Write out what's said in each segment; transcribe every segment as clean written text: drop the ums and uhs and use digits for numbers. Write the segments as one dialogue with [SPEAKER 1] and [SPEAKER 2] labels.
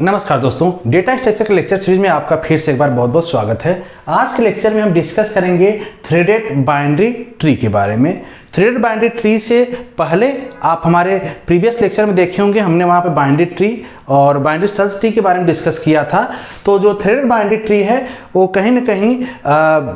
[SPEAKER 1] नमस्कार दोस्तों, data structure के लेक्चर सीरीज में आपका फिर से एक बार बहुत बहुत स्वागत है। आज के लेक्चर में हम डिस्कस करेंगे थ्रेडेड बाइनरी ट्री के बारे में। थ्रेडेड बाइनरी ट्री से पहले आप हमारे प्रीवियस लेक्चर में देखे होंगे, हमने वहाँ पे बाइनरी ट्री और बाइनरी सर्च ट्री के बारे में डिस्कस किया था। तो जो थ्रेडेड बाइनरी ट्री है वो कहीं ना कहीं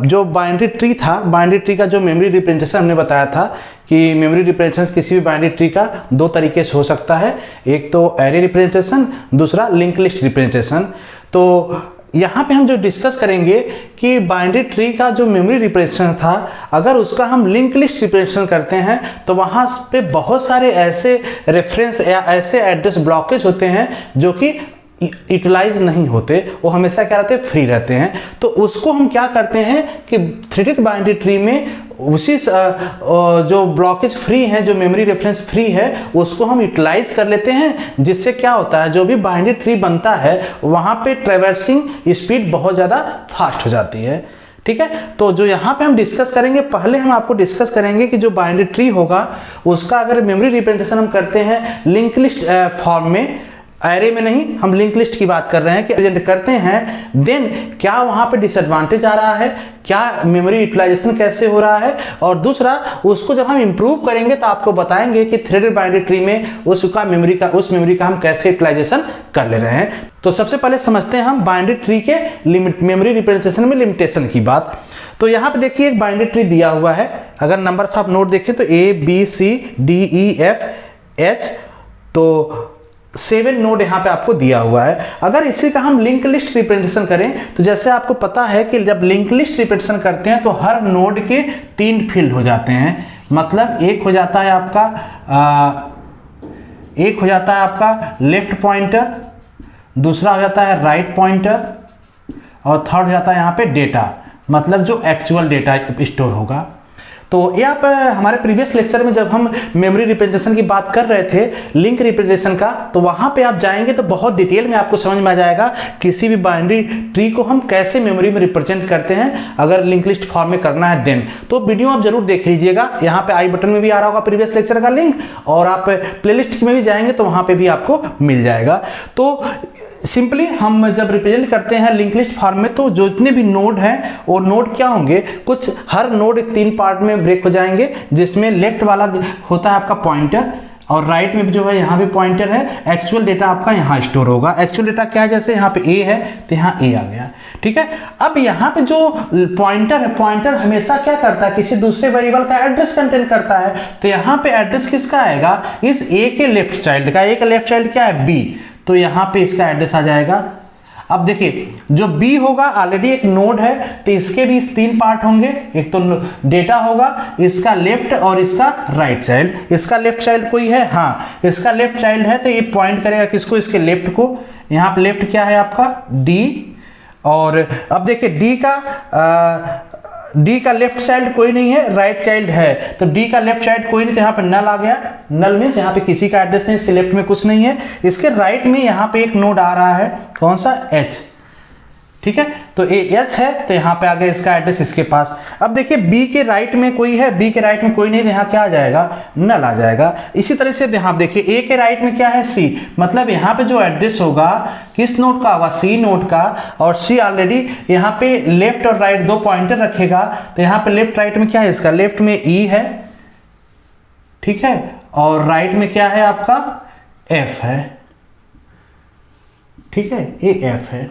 [SPEAKER 1] जो बाइनरी ट्री था, बाइनरी ट्री का जो मेमोरी रिप्रेजेंटेशन हमने बताया था कि मेमोरी रिप्रेजेंटेशन किसी भी बाइनरी ट्री का दो तरीके से हो सकता है, एक तो एरे रिप्रेजेंटेशन, दूसरा लिंक लिस्ट रिप्रेजेंटेशन। तो यहाँ पे हम जो डिस्कस करेंगे कि बाइनरी ट्री का जो मेमोरी रिप्रेजेंटेशन था, अगर उसका हम लिंक लिस्ट रिप्रेजेंटेशन करते हैं तो वहाँ पे बहुत सारे ऐसे रेफरेंस या ऐसे एड्रेस ब्लॉकेज होते हैं जो कि यूटिलाइज नहीं होते, वो हमेशा क्या रहते हैं, फ्री रहते हैं। तो उसको हम क्या करते हैं कि थ्रेडेड बाइनरी ट्री में उसी जो ब्लॉकेज फ्री है, जो मेमोरी रेफरेंस फ्री है, उसको हम यूटिलाइज कर लेते हैं, जिससे क्या होता है, जो भी बाइनरी ट्री बनता है वहाँ पे ट्रैवर्सिंग स्पीड बहुत ज़्यादा फास्ट हो जाती है। ठीक है, तो जो यहाँ पे हम डिस्कस करेंगे, पहले हम आपको डिस्कस करेंगे कि जो बाइनरी ट्री होगा उसका अगर मेमोरी रिप्रेजेंटेशन हम करते हैं लिंक लिस्ट फॉर्म में, एरे में नहीं, हम लिंक लिस्ट की बात कर रहे हैं कि प्रेजेंट करते हैं, देन क्या वहाँ पे डिसएडवांटेज आ रहा है, क्या मेमोरी यूटिलाइजेशन कैसे हो रहा है, और दूसरा उसको जब हम इंप्रूव करेंगे तो आपको बताएंगे कि थ्रेडेड बाइनरी ट्री में उस मेमोरी का हम कैसे यूटिलाइजेशन कर ले रहे हैं। तो सबसे पहले समझते हैं हम बाइनरी ट्री के मेमोरी रिप्रेजेंटेशन में लिमिटेशन की बात। तो यहाँ पे देखिए एक बाइनरी ट्री दिया हुआ है, अगर नंबर्स आप नोट देखें तो ABCDEFH, तो 7 नोड यहाँ पे आपको दिया हुआ है। अगर इसी का हम लिंक लिस्ट रिप्रेजेंटेशन करें तो जैसे आपको पता है कि जब लिंक लिस्ट रिप्रेजेंटेशन करते हैं तो हर नोड के 3 फील्ड हो जाते हैं। मतलब एक हो जाता है आपका लेफ्ट पॉइंटर, दूसरा हो जाता है राइट पॉइंटर, और थर्ड हो जाता है यहाँ पे डेटा, मतलब जो एक्चुअल डेटा स्टोर होगा। तो ये आप हमारे प्रीवियस लेक्चर में जब हम मेमोरी रिप्रेजेंटेशन की बात कर रहे थे, लिंक रिप्रेजेंटेशन का, तो वहां पे आप जाएंगे तो बहुत डिटेल में आपको समझ में आ जाएगा किसी भी बाइनरी ट्री को हम कैसे मेमोरी में रिप्रेजेंट करते हैं, अगर लिंक लिस्ट फॉर्म में करना है देन। तो वीडियो आप जरूर देख लीजिएगा, यहाँ पे आई बटन में भी आ रहा होगा प्रीवियस लेक्चर का लिंक, और आप प्लेलिस्ट में भी जाएंगे तो वहां पे भी आपको मिल जाएगा। तो सिंपली हम जब रिप्रेजेंट करते हैं लिंक लिस्ट फॉर्म में, तो जितने भी नोड हैं वो नोड क्या होंगे, कुछ हर नोड 3 पार्ट में ब्रेक हो जाएंगे, जिसमें लेफ्ट वाला होता है आपका पॉइंटर, और राइट में जो है यहाँ भी पॉइंटर है, एक्चुअल डेटा आपका यहाँ स्टोर होगा। एक्चुअल डेटा क्या है, जैसे यहाँ पे ए है तो यहाँ ए आ गया। ठीक है, अब यहाँ पे जो पॉइंटर है, पॉइंटर हमेशा क्या करता है, किसी दूसरे वेरिएबल का एड्रेस कंटेन करता है। तो यहाँ पे एड्रेस किसका आएगा, इस ए के लेफ्ट चाइल्ड का। ए का लेफ्ट चाइल्ड क्या है, बी, तो यहाँ पे इसका एड्रेस आ जाएगा। अब देखिए जो B होगा ऑलरेडी एक नोड है, तो इसके भी 3 पार्ट होंगे, एक तो डेटा होगा, इसका लेफ्ट और इसका राइट चाइल्ड। इसका लेफ्ट चाइल्ड कोई है, हाँ इसका लेफ्ट चाइल्ड है, तो ये पॉइंट करेगा किसको, इसके लेफ्ट को। यहाँ पे लेफ्ट क्या है आपका, D, और अब देखिए D का लेफ्ट चाइल्ड कोई नहीं है, राइट चाइल्ड है, तो D का लेफ्ट चाइल्ड कोई नहीं, तो यहाँ पे नल आ गया। नल मीन्स यहाँ पे किसी का एड्रेस नहीं, इसके लेफ्ट में कुछ नहीं है। इसके राइट में यहाँ पे एक नोड आ रहा है, कौन सा, H। ठीक है, तो H है, तो यहाँ पे आ गया इसका एड्रेस इसके पास। अब देखिए B के राइट में कोई है, B के राइट में कोई नहीं, तो यहाँ क्या आ जाएगा, नल आ जाएगा। इसी तरह से यहाँ देखिए A के राइट में क्या है, C, मतलब यहाँ पे जो एड्रेस होगा किस नोड का होगा, C नोड का, और C ऑलरेडी यहाँ पे लेफ्ट और राइट 2 पॉइंटर रखेगा। तो यहाँ पे लेफ्ट राइट में क्या है, इसका लेफ्ट में E है, ठीक है, और राइट में क्या है आपका, F है। ठीक है, ये F है।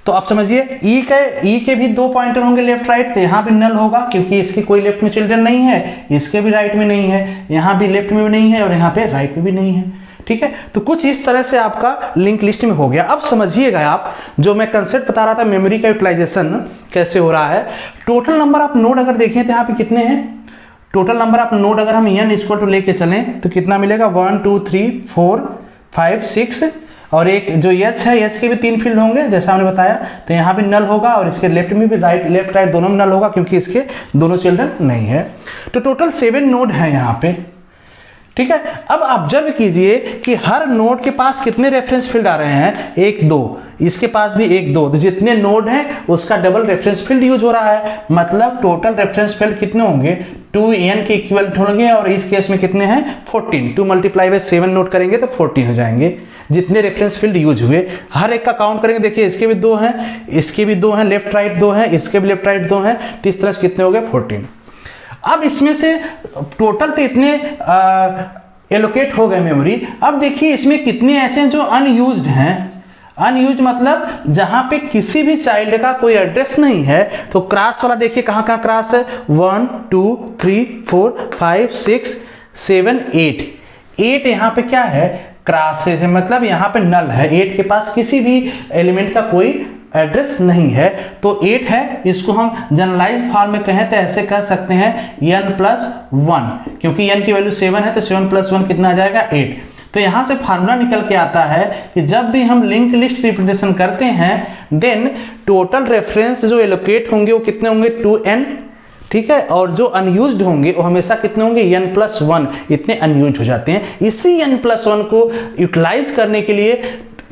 [SPEAKER 1] तो आप समझिए ई के भी 2 पॉइंटर होंगे लेफ्ट राइट, तो यहाँ भी नल होगा क्योंकि इसके कोई लेफ्ट में चिल्ड्रन नहीं है, इसके भी राइट में नहीं है, यहाँ भी लेफ्ट में भी नहीं है, और यहाँ पे राइट में भी नहीं है। ठीक है, तो कुछ इस तरह से आपका लिंक लिस्ट में हो गया। अब समझिएगा आप, जो मैं कंसेप्ट बता रहा था मेमोरी का यूटिलाइजेशन कैसे हो रहा है। टोटल नंबर ऑफ नोड अगर देखें तो यहाँ पे कितने हैं, टोटल नंबर ऑफ नोड अगर हम n इक्वल टू लेके चलें तो कितना मिलेगा, 1 2 3 4 5 6, और एक जो H है, H के भी 3 फील्ड होंगे जैसा हमने बताया, तो यहाँ भी नल होगा, और इसके लेफ्ट में भी लेफ्ट राइट दोनों में नल होगा क्योंकि इसके दोनों चिल्ड्रन नहीं है। तो टोटल 7 नोड है यहाँ पे। ठीक है, अब ऑब्जर्व कीजिए कि हर नोड के पास कितने रेफरेंस फील्ड आ रहे हैं, 1 2, इसके पास भी 1 2, तो जितने नोड हैं उसका डबल रेफरेंस फील्ड यूज हो रहा है, मतलब टोटल रेफरेंस फील्ड कितने होंगे 2n के इक्विवेलेंट होंगे, और इस केस में कितने हैं 14, 2 × 7 नोट करेंगे तो 14 हो जाएंगे जितने रेफरेंस फील्ड यूज हुए। हर एक का काउंट करेंगे, देखिए इसके भी 2 हैं, इसके भी 2 हैं, लेफ्ट राइट 2 हैं, इसके भी लेफ्ट राइट 2 हैं, तो इस तरह से कितने हो गए 14। अब इसमें से टोटल तो इतने एलोकेट हो गए मेमोरी। अब देखिए इसमें कितने ऐसे हैं जो अनयूज्ड हैं। अनयूज मतलब जहां पे किसी भी चाइल्ड का कोई एड्रेस नहीं है, तो क्रॉस वाला देखिए कहां कहां क्रॉस है, 1 2 3 4 5 6 7 8 यहाँ पे क्या है क्रॉसेस है, मतलब यहाँ पे नल है, 8 के पास किसी भी एलिमेंट का कोई एड्रेस नहीं है, तो 8 है। इसको हम जनरलाइज फॉर्म में कहें तो ऐसे कह सकते हैं n+1, क्योंकि n की वैल्यू 7 है तो 7+1 कितना आ जाएगा 8। तो यहां से फार्मूला निकल के आता है कि जब भी हम लिंक लिस्ट रिप्रेजेंटेशन करते हैं देन टोटल रेफरेंस जो एलोकेट होंगे वो कितने होंगे 2n, ठीक है, और जो अनयूज्ड होंगे वो हमेशा कितने होंगे n+1, इतने अनयूज्ड हो जाते हैं। इसी n+1 को यूटिलाइज करने के लिए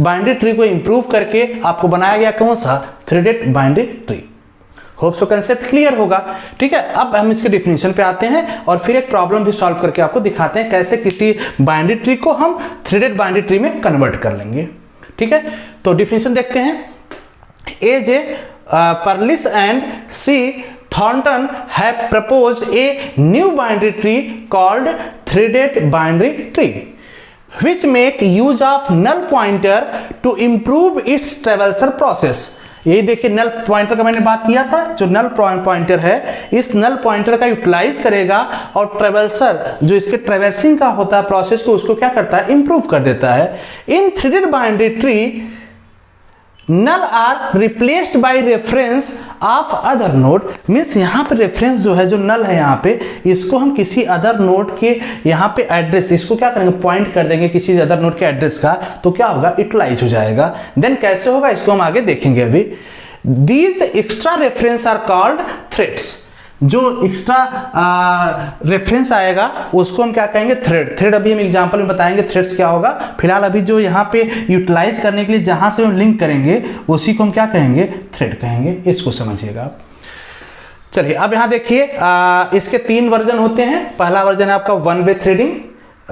[SPEAKER 1] बाइनरी ट्री को इंप्रूव करके आपको बनाया गया कौन सा threaded binary tree. Hope so concept clear होगा, ठीक है। अब हम इसके डिफिनीशन पे आते हैं और फिर एक प्रॉब्लम भी सॉल्व करके आपको दिखाते हैं कैसे किसी बाइनरी ट्री को हम थ्रेडेड बाइनरी ट्री में कन्वर्ट कर लेंगे, ठीक है। तो डिफिनीशन देखते हैं। A.J. Perlis and C. Thornton have proposed a new binary tree called threaded binary tree, which make use of null pointer to improve its traversal process। यही देखिए नल पॉइंटर का मैंने बात किया था, जो नल पॉइंटर है इस नल पॉइंटर का यूटिलाइज करेगा और ट्रेवल्सर जो इसके ट्रेवर्सिंग का होता है प्रोसेस को उसको क्या करता है इंप्रूव कर देता है। In threaded binary tree null are replaced by reference of other node, means यहाँ पे रेफरेंस जो है जो नल है यहाँ पे इसको हम किसी अदर नोड के यहाँ पे एड्रेस इसको क्या करेंगे पॉइंट कर देंगे किसी अदर नोड के एड्रेस का, तो क्या होगा यूटिलाइज हो जाएगा। देन कैसे होगा इसको हम आगे देखेंगे। अभी these extra reference are called threads, जो एक्स्ट्रा रेफरेंस आएगा उसको हम क्या कहेंगे थ्रेड। अभी हम एग्जांपल में बताएंगे थ्रेड्स क्या होगा। फिलहाल अभी जो यहाँ पे यूटिलाइज करने के लिए जहां से हम लिंक करेंगे उसी को हम क्या कहेंगे थ्रेड कहेंगे, इसको समझिएगा आप। चलिए अब यहाँ देखिए इसके 3 वर्जन होते हैं। पहला वर्जन है आपका 1 वे थ्रेडिंग,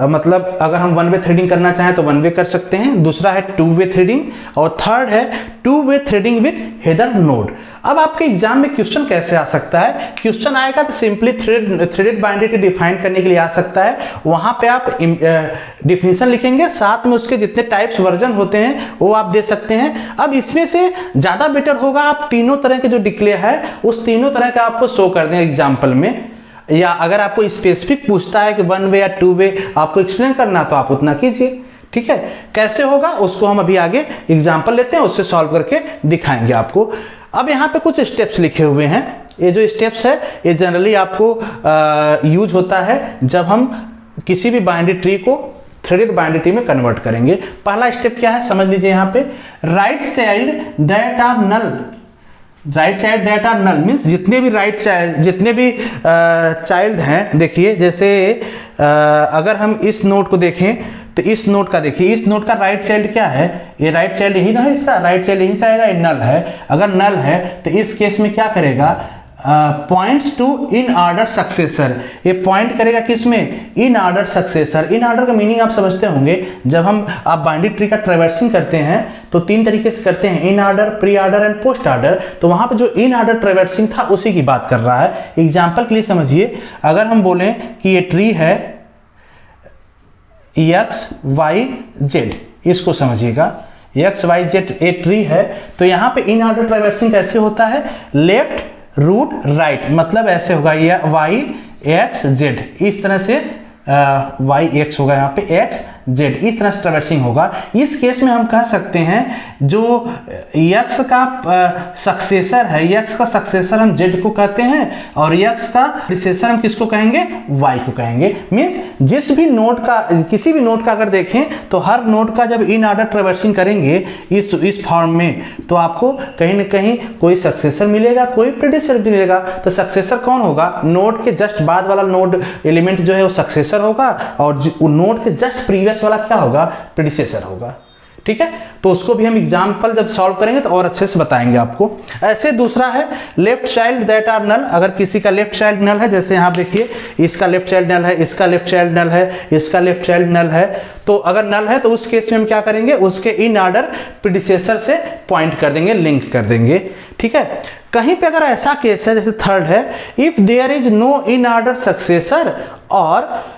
[SPEAKER 1] मतलब अगर हम 1 वे थ्रेडिंग करना चाहें तो 1 वे कर सकते हैं। दूसरा है 2 वे थ्रेडिंग और थर्ड है 2 वे थ्रेडिंग विद हेडर नोड। अब आपके एग्जाम में क्वेश्चन कैसे आ सकता है, क्वेश्चन आएगा तो simply threaded binary tree define करने के लिए आ सकता है। वहां पे आप डिफिनीशन लिखेंगे, साथ में उसके जितने टाइप्स वर्जन होते हैं वो आप दे सकते हैं। अब इसमें से ज्यादा बेटर होगा आप तीनों तरह के जो डिक्लेयर है उस तीनों तरह का आपको शो कर दें एग्जाम्पल में, या अगर आपको स्पेसिफिक पूछता है कि 1 वे या 2 वे आपको एक्सप्लेन करना तो आप उतना कीजिए, ठीक है। कैसे होगा उसको हम अभी आगे एग्जाम्पल लेते हैं, उससे सॉल्व करके दिखाएंगे आपको। अब यहाँ पे कुछ स्टेप्स लिखे हुए हैं। ये जो स्टेप्स है ये जनरली आपको यूज होता है जब हम किसी भी बाइनरी ट्री को थ्रेडेड बाइनरी ट्री में कन्वर्ट करेंगे। पहला स्टेप क्या है समझ लीजिए यहाँ पे, right child that are null. Right child that are null means जितने भी राइट चाइल्ड जितने भी चाइल्ड हैं, देखिए जैसे अगर हम इस नोड को देखें तो इस नोड का देखिए, इस नोड का राइट चाइल्ड क्या है, ये राइट चाइल्ड यही ना है, इसका राइट चाइल्ड यही से आएगा, ये नल है। अगर नल है तो इस केस में क्या करेगा points to in order successor, ये पॉइंट करेगा किसमें in order successor. In order का मीनिंग आप समझते होंगे, जब हम आप बाइनरी ट्री का ट्रैवर्सिंग करते हैं तो 3 तरीके से करते हैं, in order, pre order and post order. तो वहां पे जो इन ऑर्डर ट्रैवर्सिंग था उसी की बात कर रहा है। एग्जाम्पल के लिए समझिए, अगर हम बोलें कि ये ट्री है XYZ, इसको समझिएगा XYZ ए ट्री है, तो यहाँ पे इन ऑर्डर ट्रैवर्सिंग कैसे होता है, लेफ्ट रूट राइट, मतलब ऐसे होगा ये YXZ, इस तरह से YX होगा यहाँ पे XZ, इस तरह से ट्रैवर्सिंग होगा। इस केस में हम कह सकते हैं जो X का सक्सेसर है, X का सक्सेसर हम Z को कहते हैं और X का प्रीसेसर हम किसको कहेंगे Y को कहेंगे। मीन्स जिस भी नोड का किसी भी नोड का अगर देखें तो हर नोड का जब इन ऑर्डर ट्रैवर्सिंग करेंगे इस फॉर्म में तो आपको कहीं ना कहीं कोई सक्सेसर मिलेगा, कोई प्रीडिसेसर मिलेगा। तो सक्सेसर कौन होगा, नोड के जस्ट बाद वाला नोड एलिमेंट जो है वो सक्सेसर होगा और नोड के जस्ट प्रीवियस वाला क्या होगा प्रीडिसेसर होगा, ठीक है, तो उसको भी हम एग्जाम्पल जब सॉल्व करेंगे तो और अच्छे से बताएंगे आपको। ऐसे दूसरा है लेफ्ट चाइल्ड दैट आर नल। अगर किसी का लेफ्ट चाइल्ड नल है, जैसे यहाँ देखिए इसका लेफ्ट चाइल्ड नल है, इसका लेफ्ट चाइल्ड नल है, इसका लेफ्ट चाइल्ड नल है, तो अगर नल है तो उस केस में हम क्या करेंगे, उसके इन ऑर्डर प्रीडिसेसर से पॉइंट कर देंगे, लिंक कर देंगे। ठीक है, कहीं पे अगर ऐसा केस है जैसे थर्ड है, if there is no in order successor और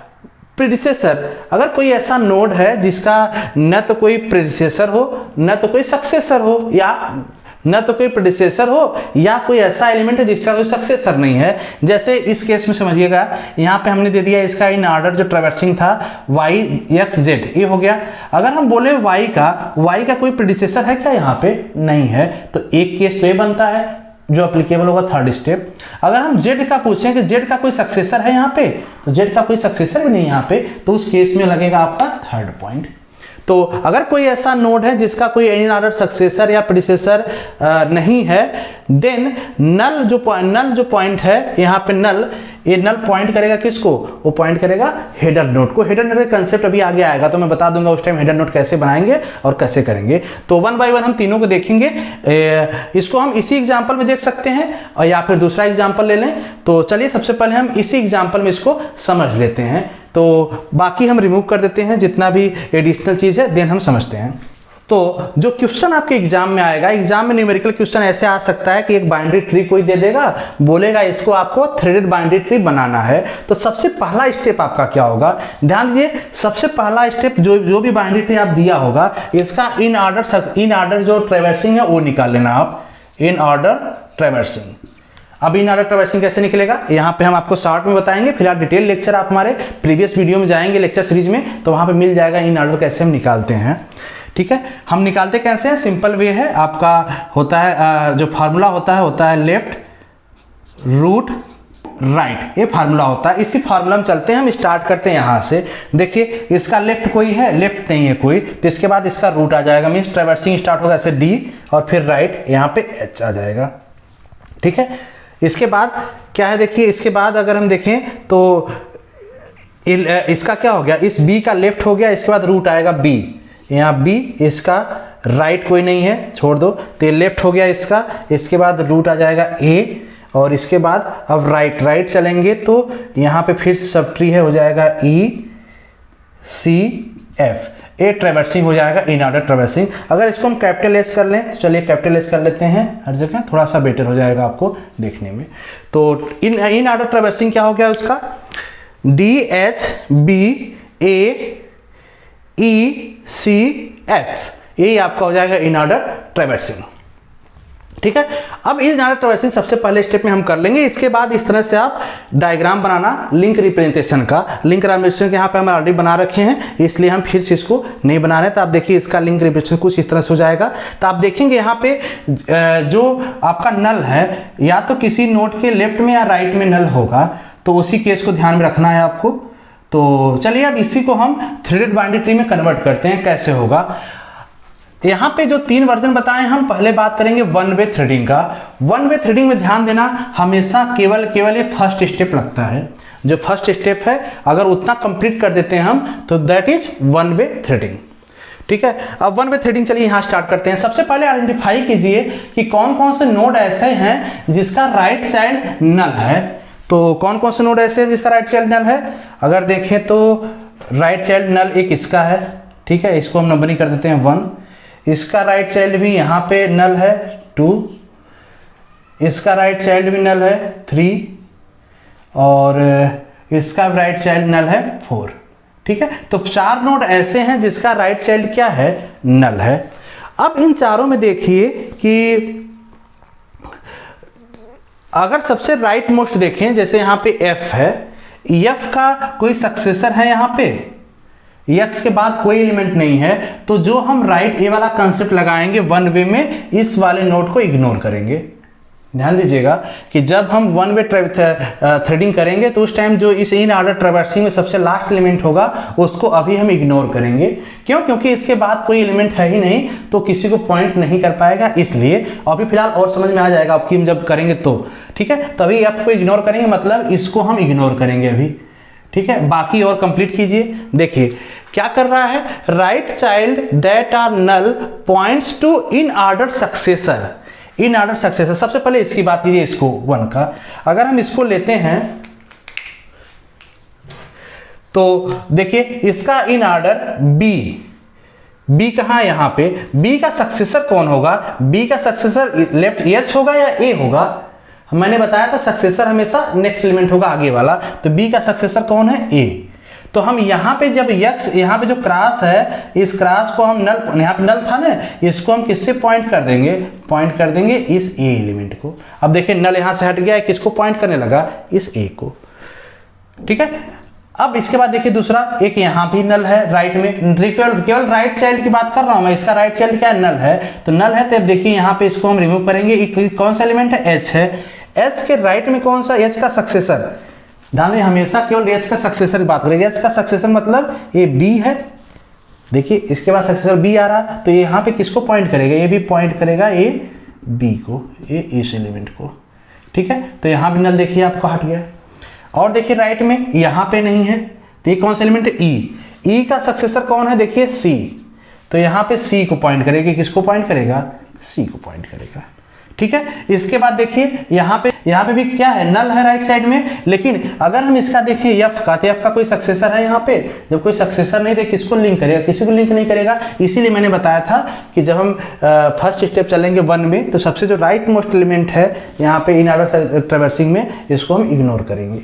[SPEAKER 1] प्रीडिसेसर, अगर कोई ऐसा नोड है जिसका न तो कोई प्रीडिसेसर हो न तो कोई सक्सेसर हो, या न तो कोई प्रीडिसेसर हो या कोई ऐसा एलिमेंट है जिसका कोई सक्सेसर नहीं है, जैसे इस केस में समझिएगा, यहाँ पे हमने दे दिया इसका इन ऑर्डर जो ट्रैवर्सिंग था y x z, ये हो गया। अगर हम बोले y का कोई प्रीडिसेसर है क्या, यहाँ पे नहीं है, तो एक केस तो ये बनता है जो एप्लीकेबल होगा थर्ड स्टेप। अगर हम z का पूछें कि z का कोई सक्सेसर है यहाँ पे, तो z का कोई सक्सेसर भी नहीं यहाँ पे, तो उस केस में लगेगा आपका थर्ड पॉइंट। तो अगर कोई ऐसा नोड है जिसका कोई इन ऑर्डर सक्सेसर या प्रीडिसेसर नहीं है, देन नल जो पॉइंट है यहाँ पे ये नल पॉइंट करेगा किसको, वो पॉइंट करेगा हेडर नोड को। हेडर नोड का कंसेप्ट अभी आगे आएगा तो मैं बता दूंगा उस टाइम हेडर नोड कैसे बनाएंगे और कैसे करेंगे। तो वन बाय वन हम तीनों को देखेंगे। इसको हम इसी एग्जांपल में देख सकते हैं और या फिर दूसरा एग्जांपल ले लें। तो चलिए सबसे पहले हम इसी एग्जांपल में इसको समझ लेते हैं, तो बाकी हम रिमूव कर देते हैं जितना भी एडिशनल चीज़ है, देन हम समझते हैं। तो जो क्वेश्चन आपके एग्जाम में आएगा, एग्जाम में न्यूमेरिकल क्वेश्चन ऐसे आ सकता है कि एक बाइनरी ट्री कोई दे देगा, बोलेगा इसको आपको थ्रेडेड बाइनरी ट्री बनाना है। तो सबसे पहला स्टेप आपका क्या होगा, ध्यान दीजिए, सबसे पहला स्टेप जो भी बाइनरी ट्री आप दिया होगा, इसका इन ऑर्डर जो ट्रैवर्सिंग है वो निकाल लेना आप, इन ऑर्डर ट्रैवर्सिंग। अब इन ऑर्डर ट्रैवर्सिंग कैसे निकलेगा, यहाँ पे हम आपको शॉर्ट में बताएंगे। फिलहाल डिटेल लेक्चर आप हमारे प्रीवियस वीडियो में जाएंगे लेक्चर सीरीज में, तो वहाँ पे मिल जाएगा इन ऑर्डर कैसे हम निकालते हैं। ठीक है, हम निकालते कैसे हैं, सिंपल वे है, आपका होता है जो फार्मूला होता है लेफ्ट रूट राइट, ये फार्मूला होता है। इसी फार्मूला में चलते हैं, हम स्टार्ट करते हैं यहाँ से। देखिए इसका लेफ्ट कोई है, लेफ्ट नहीं है कोई, तो इसके बाद इसका रूट आ जाएगा, मीन्स ट्रैवर्सिंग स्टार्ट होगा ऐसे डी और फिर राइट यहाँ पे एच आ जाएगा। ठीक है, इसके बाद क्या है, देखिए इसके बाद अगर हम देखें तो इसका क्या हो गया, इस बी का लेफ्ट हो गया, इसके बाद रूट आएगा बी, यहाँ बी, इसका राइट कोई नहीं है, छोड़ दो, तो ये लेफ्ट हो गया इसका, इसके बाद रूट आ जाएगा ए, और इसके बाद अब राइट चलेंगे तो यहाँ पे फिर सब ट्री है, हो जाएगा ई सी एफ, ए ट्रैवर्सिंग हो जाएगा, इन ऑर्डर ट्रैवर्सिंग। अगर इसको हम कैपिटल एस कर लें तो चलिए कैपिटल एस कर लेते हैं हर जगह, थोड़ा सा बेटर हो जाएगा आपको देखने में। तो इन ऑर्डर ट्रैवर्सिंग क्या हो गया उसका, डी एच बी ए ई सी एफ, ये आपका हो जाएगा इन ऑर्डर ट्रैवर्सिंग। ठीक है, अब इस ऑर्डर ट्रैवर्सिंग सबसे पहले स्टेप में हम कर लेंगे। इसके बाद इस तरह से आप डायग्राम बनाना लिंक रिप्रेजेंटेशन का, लिंक रिप्रेजेंटेशन यहाँ पे हम ऑलरेडी बना रखे हैं, इसलिए हम फिर से इसको नहीं बना रहे। तो आप देखिए इसका लिंक रिप्रेजेंटेशन कुछ इस तरह से हो जाएगा। तो आप देखेंगे यहाँ पे जो आपका नल है, या तो किसी नोड के लेफ्ट में या राइट में नल होगा, तो उसी केस को ध्यान में रखना है आपको। तो चलिए अब इसी को हम थ्रेडेड बाइनरी ट्री में कन्वर्ट करते हैं, कैसे होगा। यहाँ पे जो 3 वर्जन बताए, हम पहले बात करेंगे वन वे थ्रेडिंग का। वन वे थ्रेडिंग में ध्यान देना, हमेशा केवल एक फर्स्ट स्टेप लगता है। जो फर्स्ट स्टेप है अगर उतना कंप्लीट कर देते हैं हम, तो that is one way threading. ठीक है, अब वन वे थ्रेडिंग चलिए यहाँ स्टार्ट करते हैं। सबसे पहले आइडेंटिफाई कीजिए कि कौन कौन से नोड ऐसे हैं जिसका राइट चाइल्ड नल है। तो कौन कौन से नोड ऐसे हैं जिसका राइट चाइल्ड नल है, अगर देखें तो राइट चाइल्ड नल एक इसका है, ठीक है, इसको हम नंबरिंग कर देते हैं 1, इसका राइट चाइल्ड भी यहाँ पे नल है 2, इसका राइट चाइल्ड भी नल है 3, और इसका राइट चाइल्ड नल है 4। ठीक है, तो 4 नोड ऐसे हैं जिसका राइट चाइल्ड क्या है, नल है। अब इन चारों में देखिए कि अगर सबसे राइट मोस्ट देखें, जैसे यहाँ पे F है, F का कोई सक्सेसर है यहाँ पे, X के बाद कोई एलिमेंट नहीं है, तो जो हम राइट ए वाला कंसेप्ट लगाएंगे वन वे में, इस वाले नोड को इग्नोर करेंगे। ध्यान दीजिएगा कि जब हम वन वे थ्रेडिंग करेंगे तो उस टाइम जो इस इन ऑर्डर ट्रैवर्सिंग में सबसे लास्ट एलिमेंट होगा उसको अभी हम इग्नोर करेंगे। क्यों? क्योंकि इसके बाद कोई एलिमेंट है ही नहीं, तो किसी को पॉइंट नहीं कर पाएगा, इसलिए अभी फिलहाल और समझ में आ जाएगा आपकी हम जब करेंगे तो। ठीक है, तभी आपको इग्नोर करेंगे, मतलब इसको हम इग्नोर करेंगे अभी। ठीक है, बाकी और कंप्लीट कीजिए। देखिए क्या कर रहा है, right child that are null points to in order successor. In order successor, सबसे पहले इसकी बात कीजिए, इसको 1 का अगर हम इसको लेते हैं तो देखिए इसका इन ऑर्डर बी कहाँ है, यहाँ पे बी का सक्सेसर कौन होगा, बी का सक्सेसर लेफ्ट एच होगा या ए होगा, मैंने बताया था सक्सेसर हमेशा नेक्स्ट एलिमेंट होगा आगे वाला, तो बी का सक्सेसर कौन है, ए। तो हम यहाँ पे जब यक्स, यहाँ पे जो क्रॉस है, इस क्रॉस को हम नल, यहाँ पे नल था ना, इसको हम किससे पॉइंट कर देंगे, पॉइंट कर देंगे इस ए एलिमेंट को। अब देखिए नल यहाँ से हट गया है, किसको पॉइंट करने लगा, इस ए को, ठीक है। अब इसके बाद देखिए दूसरा, एक यहाँ भी नल है राइट में, केवल राइट चाइल्ड की बात कर रहा हूं मैं, इसका राइट चाइल्ड क्या है, नल है, तो नल है, तो अब देखिए यहाँ पे इसको हम रिमूव करेंगे, कौन सा एलिमेंट है, एच है, एच के राइट में कौन सा, एच का सक्सेसर, ध्यान दें हमेशा केवल एच का सक्सेसर की बात करेंगे, एच का सक्सेसर मतलब ये बी है, देखिए इसके बाद सक्सेसर बी आ रहा, तो ये यहाँ पे किसको पॉइंट करेगा, ये भी पॉइंट करेगा ये बी को, ये इस एलिमेंट को, ठीक है। तो यहाँ भी नल देखिए आपको हट गया, और देखिए राइट में यहाँ पे नहीं है, तो ये कौन सा एलिमेंट है, ई का सक्सेसर कौन है, देखिए सी, तो यहाँ पे सी को पॉइंट करेगा, किसको पॉइंट करेगा, सी को पॉइंट करेगा, ठीक है। इसके बाद देखिए यहाँ पे भी क्या है, नल है राइट साइड में, लेकिन अगर हम इसका देखें एफ का, तो एफ का कोई सक्सेसर है यहाँ पे, जब कोई सक्सेसर नहीं, तो किसको लिंक करेगा, किसी को लिंक नहीं करेगा। इसीलिए मैंने बताया था कि जब हम फर्स्ट स्टेप चलेंगे 1 में, तो सबसे जो राइट मोस्ट एलिमेंट है यहाँ पे इन ऑर्डर ट्रैवर्सिंग में, इसको हम इग्नोर करेंगे,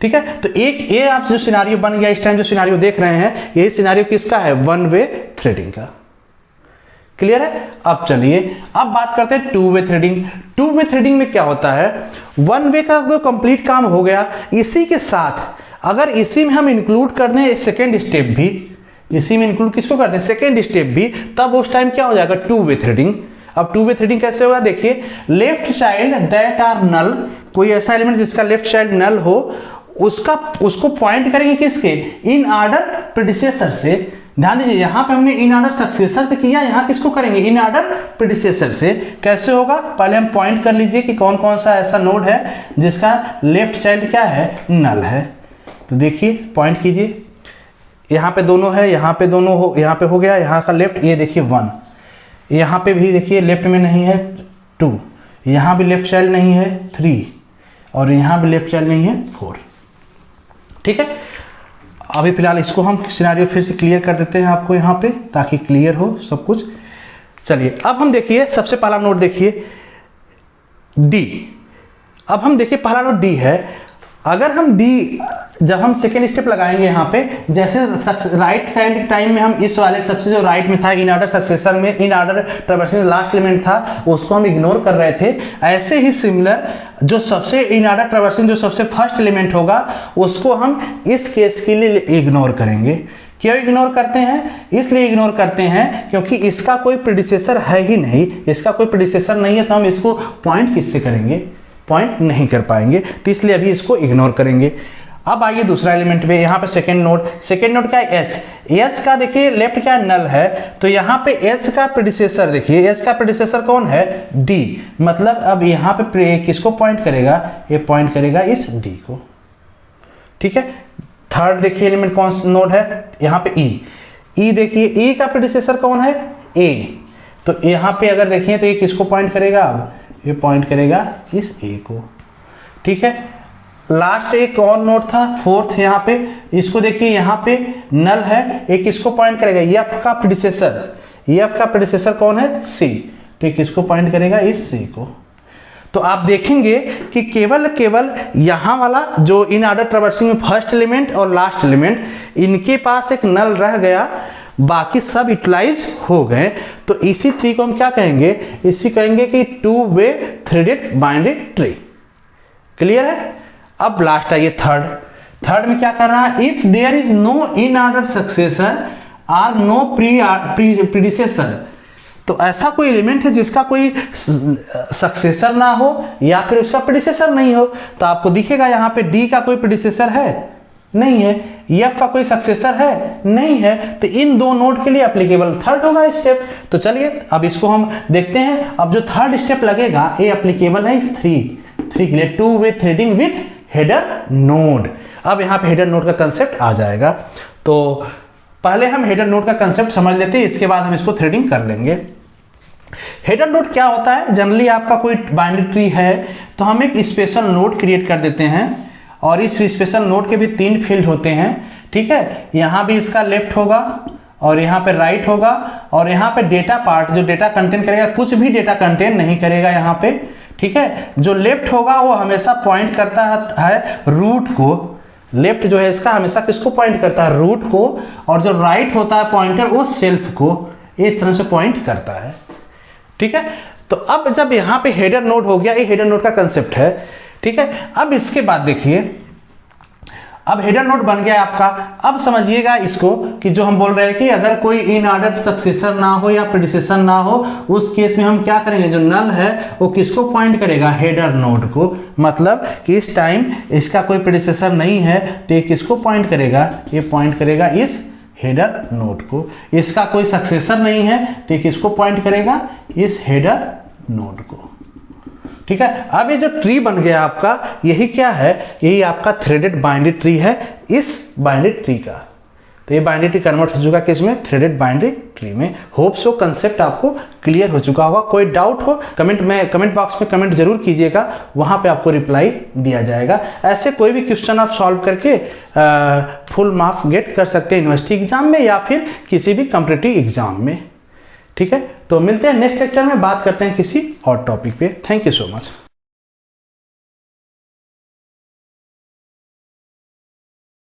[SPEAKER 1] ठीक है। तो एक ये आप जो सिनारियो बन गया, इस टाइम जो सिनारियो देख रहे हैं, यही सिनारियो किसका है, 1 वे थ्रेडिंग का, क्लियर है। अब चलिए अब बात करते हैं 2 वे थ्रेडिंग। 2 वे थ्रेडिंग में क्या होता है, 1 वे का जो कंप्लीट काम हो गया, इसी के साथ अगर इसी में हम इंक्लूड कर दें सेकेंड स्टेप भी, इसी में इंक्लूड किसको कर दें, सेकेंड स्टेप भी, तब उस टाइम क्या हो जाएगा, 2 वे थ्रेडिंग। अब 2 वे थ्रेडिंग कैसे होगा, देखिए लेफ्ट चाइल्ड दैट आर नल, कोई ऐसा एलिमेंट जिसका लेफ्ट चाइल्ड नल हो, उसको पॉइंट करेंगे किसके, इन ऑर्डर प्रेडिसेसर से। ध्यान दीजिए यहाँ पे हमने इन ऑर्डर सक्सेसर से किया, यहाँ किसको करेंगे, इन ऑर्डर प्रेडिसेसर से। कैसे होगा, पहले हम पॉइंट कर लीजिए कि कौन कौन सा ऐसा नोड है जिसका लेफ्ट चाइल्ड क्या है, नल है। तो देखिए पॉइंट कीजिए, यहाँ पे दोनों है, यहाँ पे दोनों हो, यहाँ पे हो गया, यहाँ का लेफ्ट, ये देखिए 1, यहाँ पे भी देखिए लेफ्ट में नहीं है 2, यहाँ भी लेफ्ट चाइल्ड नहीं है 3, और यहाँ भी लेफ्ट चाइल्ड नहीं है 4, ठीक है। अभी फिलहाल इसको हम सिनेरियो फिर से क्लियर कर देते हैं आपको यहाँ पे, ताकि क्लियर हो सब कुछ। चलिए अब हम देखिए सबसे पहला नोड देखिए डी। अब हम देखिए पहला नोड डी है, अगर हम डी, जब हम सेकेंड स्टेप लगाएंगे यहाँ पे, जैसे राइट चाइल्ड टाइम में हम इस वाले सबसे जो राइट में था इन ऑर्डर सक्सेसर में, in order traversing last element था, उसको हम इग्नोर कर रहे थे। ऐसे ही सिमिलर जो सबसे इन ऑर्डर ट्रैवर्सिंग जो सबसे फर्स्ट एलिमेंट होगा, उसको हम इस केस के लिए इग्नोर करेंगे। क्यों इग्नोर करते हैं, इसलिए इग्नोर करते हैं क्योंकि इसका कोई प्रेडिसेसर है ही नहीं, इसका कोई प्रेडिसेसर नहीं है, तो हम इसको पॉइंट किससे करेंगे, पॉइंट नहीं कर पाएंगे, तो इसलिए अभी इसको इग्नोर करेंगे। अब आइए दूसरा एलिमेंट पे, यहाँ पे सेकेंड नोड क्या है, एच का देखिए लेफ्ट क्या नल है, तो यहाँ पे एच का प्रेडिसेसर देखिए, एच का प्रेडिसेसर कौन है, डी, मतलब अब यहाँ पे किसको पॉइंट करेगा, ये पॉइंट करेगा इस डी को, ठीक है। थर्ड देखिए एलिमेंट कौन सा नोड है, यहाँ पे ई देखिए, ई का प्रेडिसेसर कौन है, ए, तो यहाँ पे अगर देखें तो ये किसको पॉइंट करेगा, अब ये पॉइंट करेगा इस ए को, ठीक है। लास्ट एक और नोड था फोर्थ, यहाँ पे इसको देखिए, यहाँ पे नल है, एक किसको पॉइंट करेगा, एफ का प्रेडिसेसर, एफ का प्रेडिसेसर कौन है, सी, तो ये किसको पॉइंट करेगा, इस सी को। तो आप देखेंगे कि केवल यहाँ वाला जो इन ऑर्डर ट्रैवर्सिंग में फर्स्ट एलिमेंट और लास्ट एलिमेंट, इनके पास एक नल रह गया, बाकी सब यूटिलाइज हो गए। तो इसी ट्री को हम क्या कहेंगे, इसी कहेंगे कि 2 वे थ्रेडेड बाइनरी ट्री, क्लियर है। अब लास्ट आइए थर्ड में क्या कर रहा है, if there is no in order successor or no predecessor, तो ऐसा कोई एलिमेंट है जिसका कोई सक्सेसर ना हो या फिर उसका प्रीडिसेसर नहीं हो, तो आपको दिखेगा यहाँ पे डी का कोई प्रीडिसेसर है नहीं है, एफ का कोई सक्सेसर है नहीं है, तो इन दो नोड के लिए एप्लीकेबल थर्ड होगा स्टेप। तो चलिए अब इसको हम देखते हैं। अब जो थर्ड स्टेप लगेगा ये एप्लीकेबल है इस थ्री के लिए, 2 वे थ्रेडिंग विथ हेडर नोड। अब यहाँ पे हेडर नोड का कंसेप्ट आ जाएगा। तो पहले हम हेडर नोड का कंसेप्ट समझ लेते हैं, इसके बाद हम इसको थ्रेडिंग कर लेंगे। हेडर नोड क्या होता है? जनरली आपका कोई बाइनरी ट्री है तो हम एक स्पेशल नोड क्रिएट कर देते हैं, और इस स्पेशल नोड के भी 3 फील्ड होते हैं, ठीक है। यहाँ भी इसका लेफ्ट होगा और यहाँ पे राइट होगा, और यहाँ पे डेटा पार्ट जो डेटा कंटेंट करेगा, कुछ भी डेटा कंटेंट नहीं करेगा यहाँ पे, ठीक है। जो लेफ्ट होगा वो हमेशा पॉइंट करता है रूट को, लेफ्ट जो है इसका हमेशा किसको पॉइंट करता है? रूट को, और जो राइट होता है पॉइंटर वो सेल्फ को इस तरह से पॉइंट करता है, ठीक है। तो अब जब यहाँ पे हेडर नोड हो गया, ये हेडर नोड का कंसेप्ट है, ठीक है। अब इसके बाद देखिए, अब हेडर नोड बन गया आपका। अब समझिएगा इसको कि जो हम बोल रहे हैं कि अगर कोई इन ऑर्डर सक्सेसर ना हो या प्रेडिसेसर ना हो, उस केस में हम क्या करेंगे? जो नल है वो किसको पॉइंट करेगा? हेडर नोड को। मतलब कि इस टाइम इसका कोई प्रेडिसेसर नहीं है तो ये किसको पॉइंट करेगा? ये पॉइंट करेगा इस हेडर नोड को। इसका कोई सक्सेसर नहीं है तो ये किसको पॉइंट करेगा? इस हेडर नोड को, ठीक है। अब ये जो ट्री बन गया आपका, यही क्या है? यही आपका थ्रेडेड बाइनरी ट्री है, इस बाइनरी ट्री का। तो ये बाइनरी ट्री कन्वर्ट हो चुका है किसमें? थ्रेडेड बाइनरी ट्री में। होप सो कंसेप्ट आपको क्लियर हो चुका होगा। कोई डाउट हो कमेंट बॉक्स में कमेंट जरूर कीजिएगा, वहां पे आपको रिप्लाई दिया जाएगा। ऐसे कोई भी क्वेश्चन आप सॉल्व करके फुल मार्क्स गेट कर सकते हैं यूनिवर्सिटी एग्जाम में या फिर किसी भी कॉम्पिटिटिव एग्जाम में, ठीक है। तो मिलते हैं नेक्स्ट लेक्चर में, बात करते हैं किसी और टॉपिक पे। Thank you so much.